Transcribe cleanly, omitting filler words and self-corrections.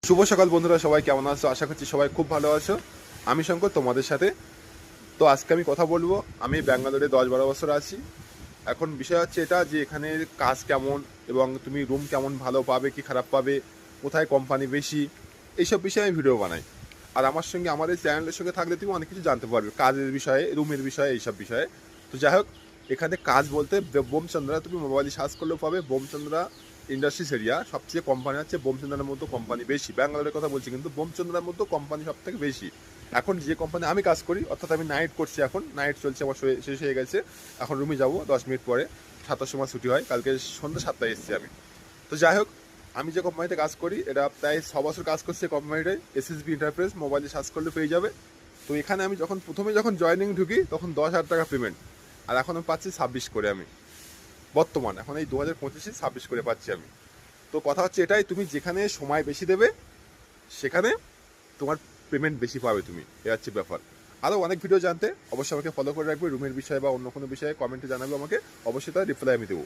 শুভ সকাল বন্ধুরা, সবাই কেমন আছো? আশা করছি সবাই খুব ভালো আছো। আমি শঙ্কর তোমাদের সাথে। তো আজকে আমি কথা বলবো, আমি ব্যাঙ্গালোরে 10-12 বছর আছি। এখন বিষয় হচ্ছে এটা যে এখানে কাজ কেমন এবং তুমি রুম কেমন ভালো পাবে কি খারাপ পাবে, কোথায় কোম্পানি বেশি, এইসব বিষয়ে আমি ভিডিও বানাই। আর আমার সঙ্গে আমার এই চ্যানেলের সঙ্গে থাকলে তুমি অনেক কিছু জানতে পারবে, কাজের বিষয়ে, রুমের বিষয়ে, এইসব বিষয়ে। তো যাই হোক, এখানে কাজ বলতে বোমচন্দ্রা, তুমি মোবাইলে সার্চ করলেও পাবে। বোমচন্দ্রা ইন্ডাস্ট্রিজ এরিয়া, সবচেয়ে কোম্পানি হচ্ছে বোমচন্দ্রার মতো কোম্পানি বেশি। ব্যাঙ্গালোরের কথা বলছি, কিন্তু বোমচন্দ্রার মতো কোম্পানি সব থেকে বেশি। এখন যে কোম্পানি আমি কাজ করি, অর্থাৎ আমি নাইট করছি, এখন নাইট চলছে আমার, শেষ হয়ে গেছে। এখন রুমে যাব 10 মিনিট পরে, 7টার সময় ছুটি হয়। কালকে সন্ধ্যা 7টায় এসেছি আমি। তো যাই হোক, আমি যে কোম্পানিতে কাজ করি এটা প্রায় 6 বছর কাজ করছি। কোম্পানিটায় এসএসবি এন্টারপ্রাইজ, মোবাইলে সার্চ করলে পেয়ে যাবে। তো এখানে আমি প্রথমে যখন জয়েনিং ঢুকি তখন 10,000 টাকা পেমেন্ট, আর এখন আমি পাচ্ছি 26 করে। আমি বর্তমান এখন এই 2025-এ 26 করে পাচ্ছি আমি। তো কথা হচ্ছে এটাই, তুমি যেখানে সময় বেশি দেবে সেখানে তোমার পেমেন্ট বেশি পাবে তুমি, এ হচ্ছে ব্যাপার। আরও অনেক ভিডিও জানতে অবশ্যই আমাকে ফলো করে রাখবে। রুমের বিষয়ে বা অন্য কোনো বিষয়ে কমেন্টে জানাবে আমাকে, অবশ্যই তার রিপ্লাই আমি দেবো।